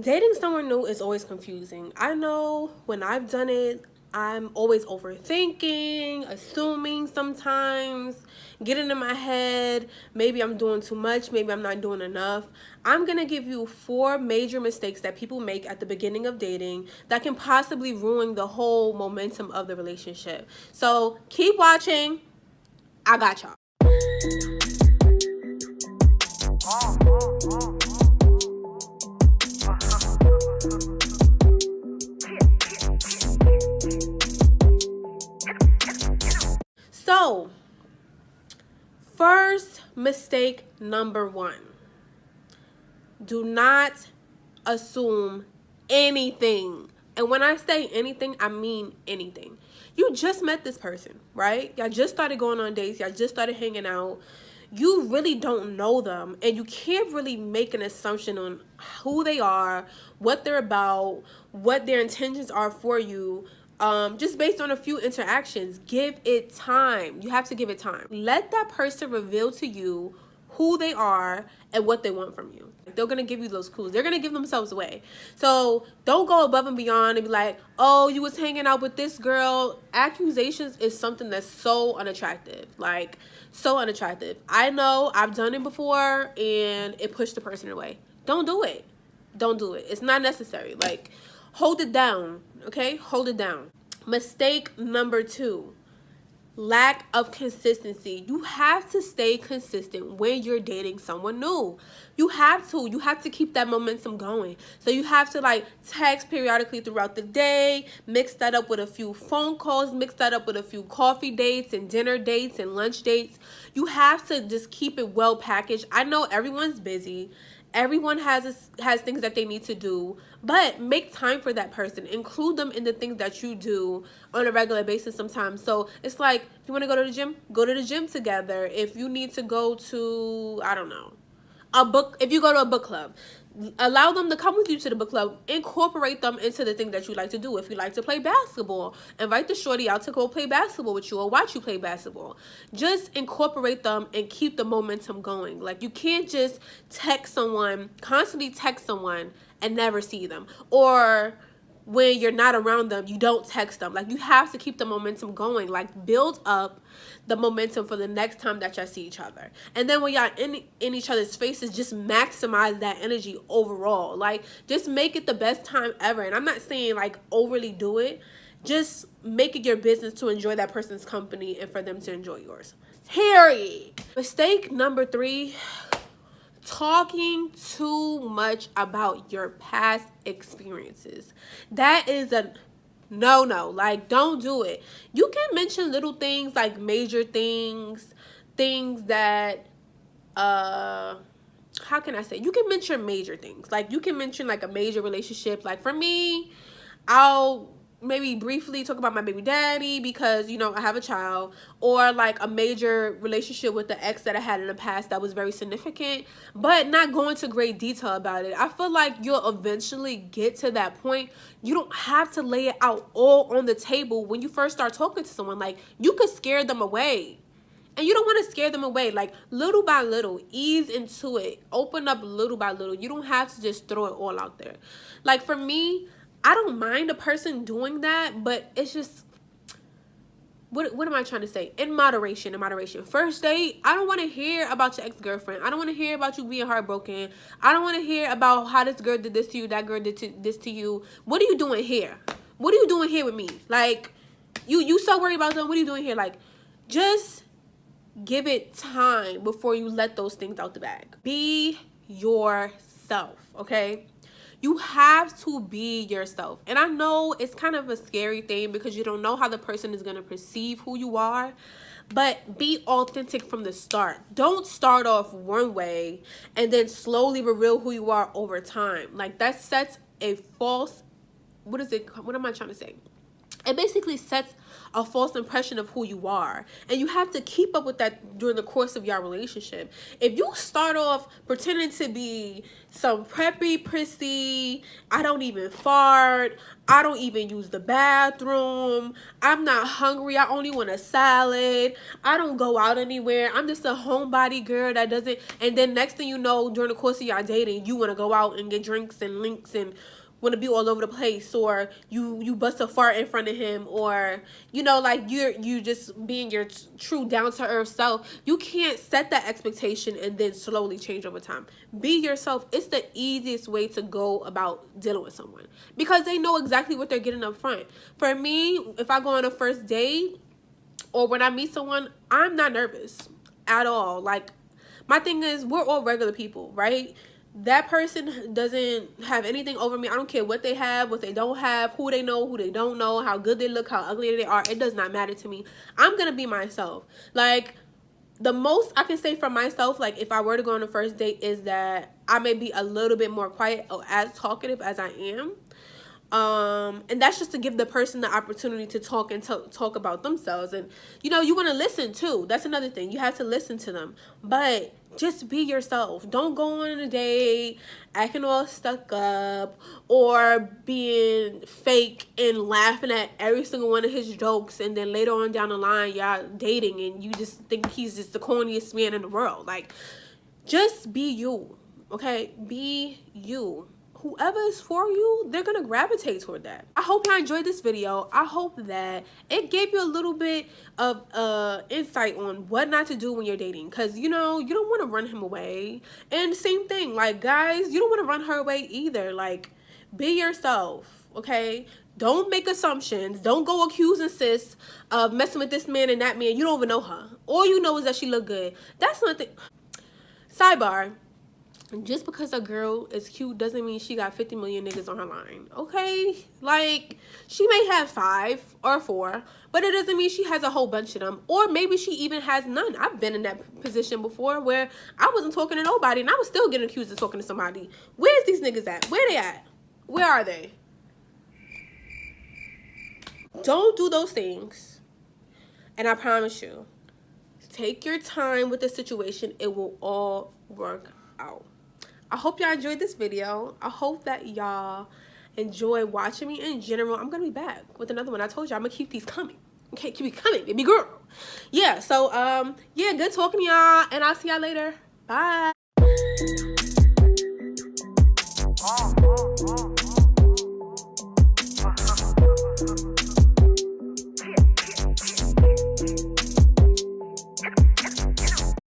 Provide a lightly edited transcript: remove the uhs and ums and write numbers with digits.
Dating someone new is always confusing. I know when I've done it, I'm always overthinking, assuming sometimes, getting in my head. Maybe I'm doing too much, maybe I'm not doing enough. I'm gonna give you 4 major mistakes that people make at the beginning of dating that can possibly ruin the whole momentum of the relationship. So keep watching. I got y'all. So, first mistake number 1. Do not assume anything. And when I say anything, I mean anything. You just met this person, right? Y'all just started going on dates. Y'all just started hanging out. You really don't know them, and you can't really make an assumption on who they are, what they're about, what their intentions are for you, just based on a few interactions. Give it time. You have to give it time. Let that person reveal to you who they are and what they want from you. They're going to give you those clues. They're going to give themselves away. So don't go above and beyond and be like, oh, you was hanging out with this girl. Accusations is something that's so unattractive. Like, so unattractive. I know I've done it before and it pushed the person away. Don't do it. Don't do it. It's not necessary. Like, hold it down. Okay? Hold it down. Mistake number 2. Lack of consistency. You have to stay consistent when you're dating someone new. You have to keep that momentum going. So you have to like text periodically throughout the day, mix that up with a few phone calls, mix that up with a few coffee dates and dinner dates and lunch dates. You have to just keep it well packaged. I know everyone's busy. Everyone has things that they need to do, but make time for that person. Include them in the things that you do on a regular basis sometimes. So it's like, if you want to go to the gym, go to the gym together. If you need to go to, I don't know, if you go to a book club, allow them to come with you to the book club. Incorporate them into the thing that you like to do. If you like to play basketball, invite the shorty out to go play basketball with you or watch you play basketball. Just incorporate them and keep the momentum going. Like, you can't just constantly text someone and never see them, or when you're not around them, you don't text them. Like, you have to keep the momentum going. Like, build up the momentum for the next time that y'all see each other. And then when y'all in each other's faces, just maximize that energy overall. Like, just make it the best time ever. And I'm not saying like overly do it. Just make it your business to enjoy that person's company and for them to enjoy yours. Harry. Mistake number 3. Talking too much about your past experiences. That is a no. Like, don't do it. You can mention little things, like major things that how can I say, you can mention major things. Like, you can mention like a major relationship. Like, for me, I'll maybe briefly talk about my baby daddy because, you know, I have a child, or like a major relationship with the ex that I had in the past that was very significant, but not go into great detail about it. I feel like you'll eventually get to that point. You don't have to lay it out all on the table when you first start talking to someone. Like, you could scare them away. And you don't want to scare them away. Like, little by little, ease into it. Open up little by little. You don't have to just throw it all out there. Like, for me, I don't mind a person doing that, but it's just, what am I trying to say? In moderation. First date, I don't want to hear about your ex-girlfriend. I don't want to hear about you being heartbroken. I don't want to hear about how this girl did this to you, that girl did this to you. What are you doing here? What are you doing here with me? Like, you so worried about them. What are you doing here? Like, just give it time before you let those things out the bag. Be yourself, okay? You have to be yourself. And I know it's kind of a scary thing because you don't know how the person is going to perceive who you are. But be authentic from the start. Don't start off one way and then slowly reveal who you are over time. Like, that sets a false, what am I trying to say? it basically sets a false impression of who you are, and you have to keep up with that during the course of your relationship. If you start off pretending to be some preppy prissy, I don't even fart, I don't even use the bathroom, I'm not hungry, I only want a salad, I don't go out anywhere, I'm just a homebody girl that doesn't, and then next thing you know, during the course of your dating, you want to go out and get drinks and links and want to be all over the place, or you bust a fart in front of him, or you know, like you just being your true down-to-earth self. You can't set that expectation and then slowly change over time. Be yourself. It's the easiest way to go about dealing with someone, because they know exactly what they're getting up front. For me, if I go on a first date or when I meet someone, I'm not nervous at all. Like, my thing is, we're all regular people, right? That person doesn't have anything over me. I don't care what they have, what they don't have, who they know, who they don't know, how good they look, how ugly they are. It does not matter to me. I'm gonna be myself. Like, the most I can say for myself, like, if I were to go on a first date, is that I may be a little bit more quiet or as talkative as I am. And that's just to give the person the opportunity to talk and talk about themselves. And, you know, you want to listen too. That's another thing. You have to listen to them. But just be yourself. Don't go on a date acting all stuck up or being fake and laughing at every single one of his jokes. And then later on down the line, y'all dating and you just think he's just the corniest man in the world. Like, just be you. Okay? Be you. Whoever is for you, they're gonna gravitate toward that. I hope y'all enjoyed this video. I hope that it gave you a little bit of insight on what not to do when you're dating, because you know, you don't want to run him away. And same thing, like, guys, you don't want to run her away either. Like, be yourself, okay? Don't make assumptions. Don't go accusing sis of messing with this man and that man. You don't even know her. All you know is that she look good. That's nothing. Sidebar. Just because a girl is cute doesn't mean she got 50 million niggas on her line, okay? Like, she may have 5 or 4, but it doesn't mean she has a whole bunch of them. Or maybe she even has none. I've been in that position before where I wasn't talking to nobody and I was still getting accused of talking to somebody. Where's these niggas at? Where they at? Where are they? Don't do those things. And I promise you, take your time with the situation. It will all work out. I hope y'all enjoyed this video. I hope that y'all enjoy watching me in general. I'm gonna be back with another one. I told you I'm gonna keep these coming. Okay, keep it coming, baby girl. Yeah, so yeah, good talking to y'all, and I'll see y'all later. Bye.